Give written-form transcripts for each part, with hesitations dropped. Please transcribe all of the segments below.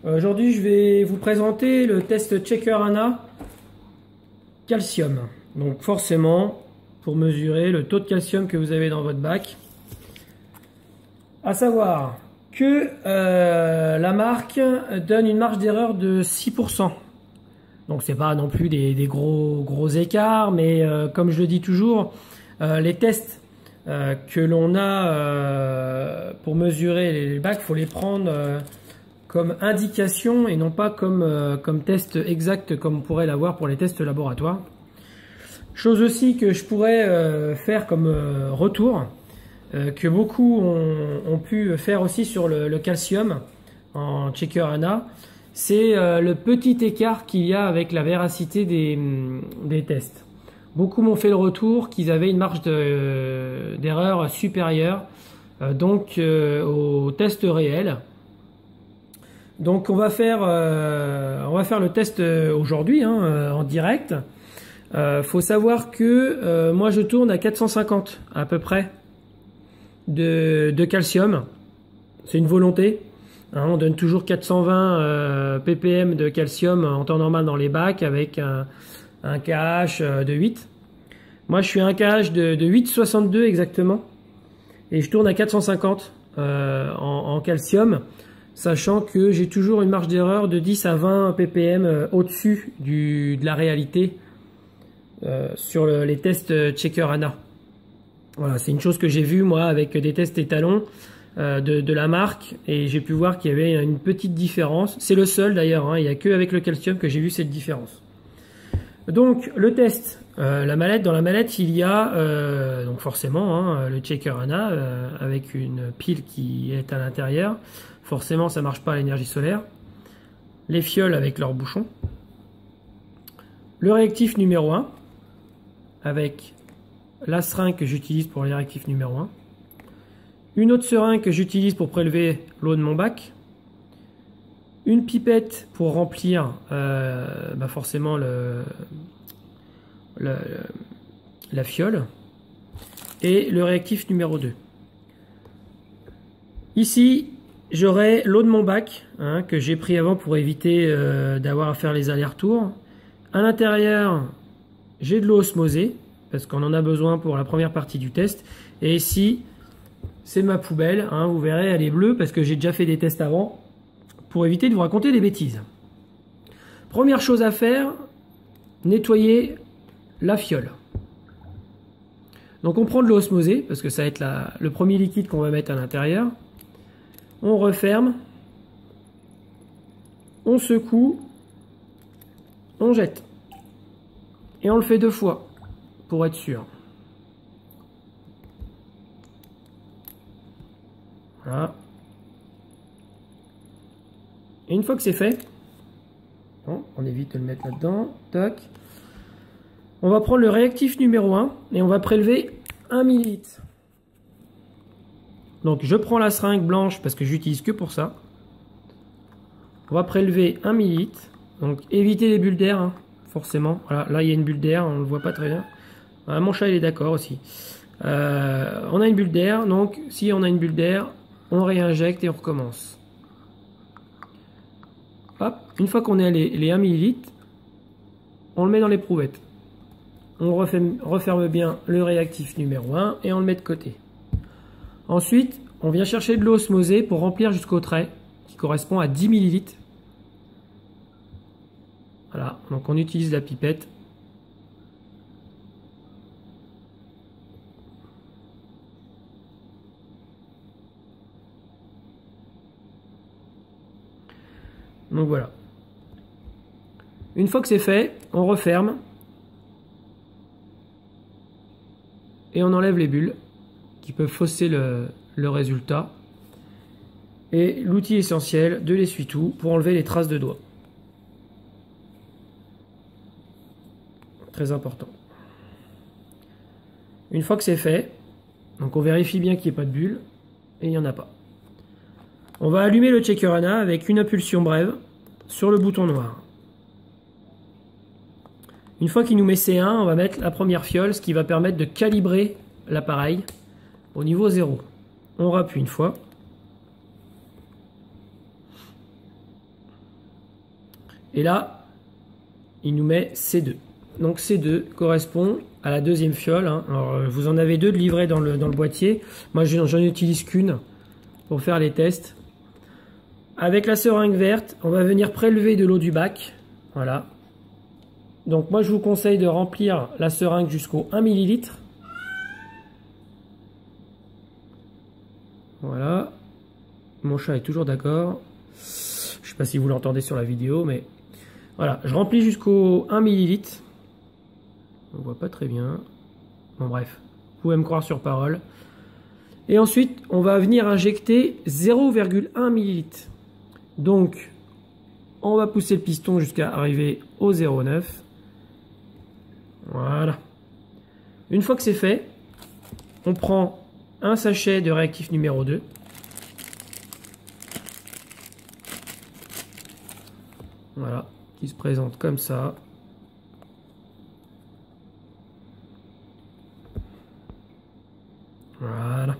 Aujourd'hui, je vais vous présenter le test Checker ANA calcium. Donc forcément, pour mesurer le taux de calcium que vous avez dans votre bac. À savoir que la marque donne une marge d'erreur de 6%. Donc c'est pas non plus des gros écarts, mais comme je le dis toujours, les tests que l'on a pour mesurer les bacs, il faut les prendre comme indication et non pas comme test exact comme on pourrait l'avoir pour les tests laboratoires. Chose aussi que je pourrais faire comme retour, que beaucoup ont pu faire aussi sur le calcium en Checker ANA, c'est le petit écart qu'il y a avec la véracité des tests. Beaucoup m'ont fait le retour qu'ils avaient une marge d'erreur supérieure au test réel. Donc on va faire le test aujourd'hui en direct. Faut savoir que moi je tourne à 450 à peu près de calcium. C'est une volonté. On donne toujours 420 ppm de calcium en temps normal dans les bacs avec un KH de 8. Moi je suis à un KH de 8,62 exactement. Et je tourne à 450 en calcium, sachant que j'ai toujours une marge d'erreur de 10 à 20 ppm au-dessus de la réalité sur les tests Checker ANA. Voilà, c'est une chose que j'ai vue moi avec des tests étalons de la marque, et j'ai pu voir qu'il y avait une petite différence. C'est le seul d'ailleurs, il n'y a que avec le calcium que j'ai vu cette différence. Donc le test, dans la mallette il y a donc forcément le Checker ANA avec une pile qui est à l'intérieur. Forcément ça marche pas à l'énergie solaire. Les fioles avec leurs bouchons. Le réactif numéro 1 avec la seringue que j'utilise pour les réactifs numéro 1. Une autre seringue que j'utilise pour prélever l'eau de mon bac. Une pipette pour remplir forcément la fiole. Et le réactif numéro 2. Ici, j'aurai l'eau de mon bac que j'ai pris avant pour éviter d'avoir à faire les allers-retours. À l'intérieur, j'ai de l'eau osmosée parce qu'on en a besoin pour la première partie du test. Et ici, c'est ma poubelle. Vous verrez, elle est bleue parce que j'ai déjà fait des tests avant pour éviter de vous raconter des bêtises. Première chose à faire, nettoyer la fiole. Donc on prend de l'eau osmosée parce que ça va être le premier liquide qu'on va mettre à l'intérieur. On referme, on secoue, on jette. Et on le fait 2 fois pour être sûr. Voilà. Et une fois que c'est fait, on évite de le mettre là-dedans. Tac. On va prendre le réactif numéro 1 et on va prélever 1 ml. Donc je prends la seringue blanche parce que j'utilise que pour ça. On va prélever 1 ml. Donc évitez les bulles d'air, forcément. Voilà, là il y a une bulle d'air, on ne le voit pas très bien. Voilà, mon chat il est d'accord aussi. On a une bulle d'air, donc si on a une bulle d'air, on réinjecte et on recommence. Hop, une fois qu'on est à les 1 ml, on le met dans l'éprouvette. On referme bien le réactif numéro 1 et on le met de côté. Ensuite, on vient chercher de l'eau osmosée pour remplir jusqu'au trait qui correspond à 10 ml. Voilà, donc on utilise la pipette. Donc voilà. Une fois que c'est fait, on referme. Et on enlève les bulles qui peuvent fausser le résultat. Et l'outil essentiel de l'essuie-tout pour enlever les traces de doigts. Très important. Une fois que c'est fait, donc on vérifie bien qu'il n'y ait pas de bulles. Et il n'y en a pas. On va allumer le Checker ANA avec une impulsion brève sur le bouton noir. Une fois qu'il nous met C1, on va mettre la première fiole, ce qui va permettre de calibrer l'appareil au niveau 0. On rappuie une fois. Et là, il nous met C2. Donc C2 correspond à la deuxième fiole. Hein. Alors, vous en avez deux de livrés dans le boîtier. Moi, j'en utilise qu'une pour faire les tests. Avec la seringue verte, on va venir prélever de l'eau du bac. Voilà. Donc moi, je vous conseille de remplir la seringue jusqu'au 1 ml. Voilà. Mon chat est toujours d'accord. Je ne sais pas si vous l'entendez sur la vidéo, mais voilà. Je remplis jusqu'au 1 ml. On voit pas très bien. Bon bref, vous pouvez me croire sur parole. Et ensuite, on va venir injecter 0,1 ml. Donc, on va pousser le piston jusqu'à arriver au 0,9. Voilà. Une fois que c'est fait, on prend un sachet de réactif numéro 2. Voilà, qui se présente comme ça. Voilà.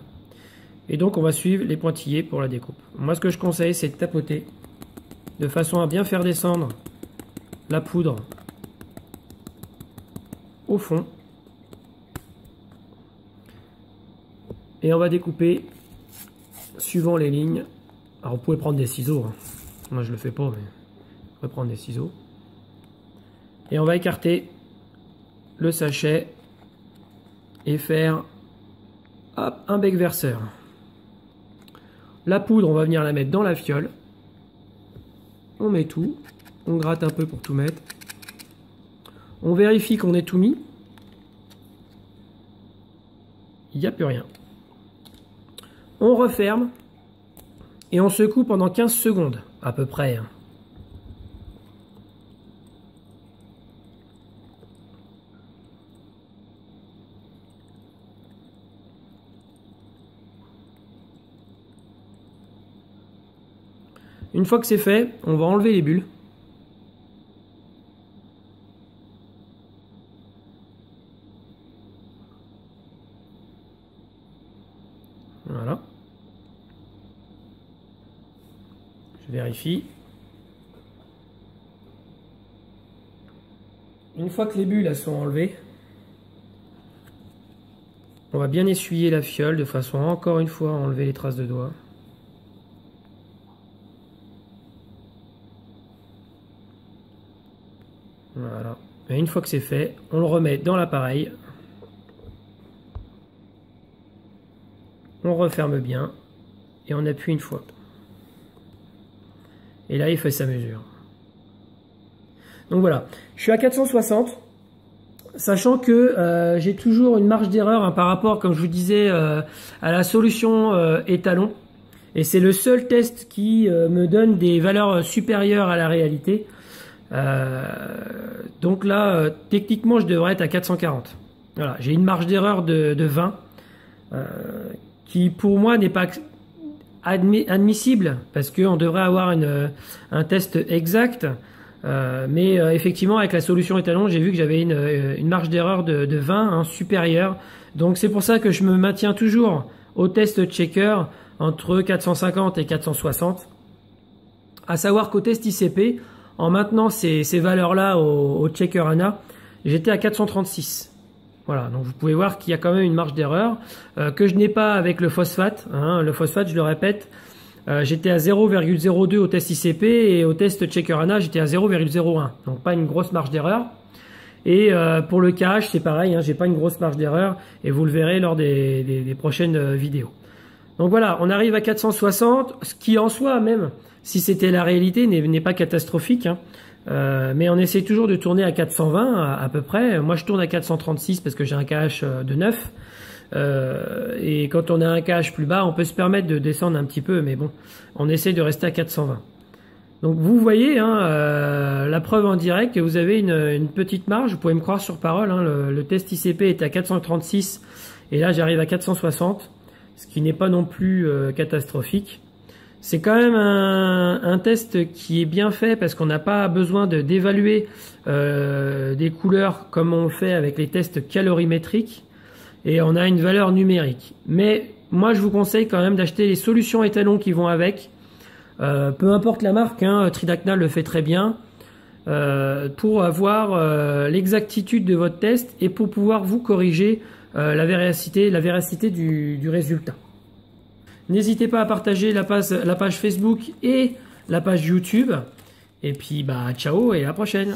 Et donc on va suivre les pointillés pour la découpe. Moi ce que je conseille c'est de tapoter de façon à bien faire descendre la poudre au fond. Et on va découper suivant les lignes. Alors vous pouvez prendre des ciseaux. Hein. Moi je le fais pas mais vous pouvez prendre des ciseaux. Et on va écarter le sachet et faire hop, un bec verseur. La poudre, on va venir la mettre dans la fiole. On met tout. On gratte un peu pour tout mettre. On vérifie qu'on ait tout mis. Il n'y a plus rien. On referme. Et on secoue pendant 15 secondes, à peu près. Une fois que c'est fait, on va enlever les bulles. Voilà. Je vérifie. Une fois que les bulles elles sont enlevées, on va bien essuyer la fiole de façon à encore une fois enlever les traces de doigts. Voilà. Et une fois que c'est fait, on le remet dans l'appareil. On referme bien et on appuie une fois. Et là, il fait sa mesure. Donc voilà, je suis à 460, sachant que j'ai toujours une marge d'erreur hein, par rapport, comme je vous disais, à la solution étalon. Et c'est le seul test qui me donne des valeurs supérieures à la réalité. Donc là, techniquement, je devrais être à 440. Voilà, j'ai une marge d'erreur de 20, qui pour moi n'est pas admissible, parce qu'on devrait avoir un test exact. Mais effectivement, avec la solution étalon, j'ai vu que j'avais une marge d'erreur de 20 hein, supérieure. Donc c'est pour ça que je me maintiens toujours au test checker entre 450 et 460. À savoir qu'au test ICP, en maintenant ces valeurs-là au checker ANA, j'étais à 436. Voilà, donc vous pouvez voir qu'il y a quand même une marge d'erreur que je n'ai pas avec le phosphate. Hein. Le phosphate, je le répète, j'étais à 0,02 au test ICP et au test checker ANA, j'étais à 0,01. Donc pas une grosse marge d'erreur. Et pour le cache, c'est pareil, hein, j'ai pas une grosse marge d'erreur et vous le verrez lors des prochaines vidéos. Donc voilà, on arrive à 460, ce qui en soi même, si c'était la réalité, n'est pas catastrophique. Hein. Mais on essaie toujours de tourner à 420 à peu près. Moi je tourne à 436 parce que j'ai un cache de 9. Et quand on a un cache plus bas, on peut se permettre de descendre un petit peu, mais bon, on essaie de rester à 420. Donc vous voyez hein, la preuve en direct que vous avez une petite marge, vous pouvez me croire sur parole, hein, le test ICP était à 436 et là j'arrive à 460, ce qui n'est pas non plus catastrophique. C'est quand même un test qui est bien fait parce qu'on n'a pas besoin d'évaluer des couleurs comme on le fait avec les tests calorimétriques et on a une valeur numérique. Mais moi je vous conseille quand même d'acheter les solutions étalons qui vont avec. Peu importe la marque, hein, Tridacnal le fait très bien. pour avoir l'exactitude de votre test et pour pouvoir vous corriger la véracité du résultat. N'hésitez pas à partager la page Facebook et la page YouTube. Et puis, bah, ciao et à la prochaine.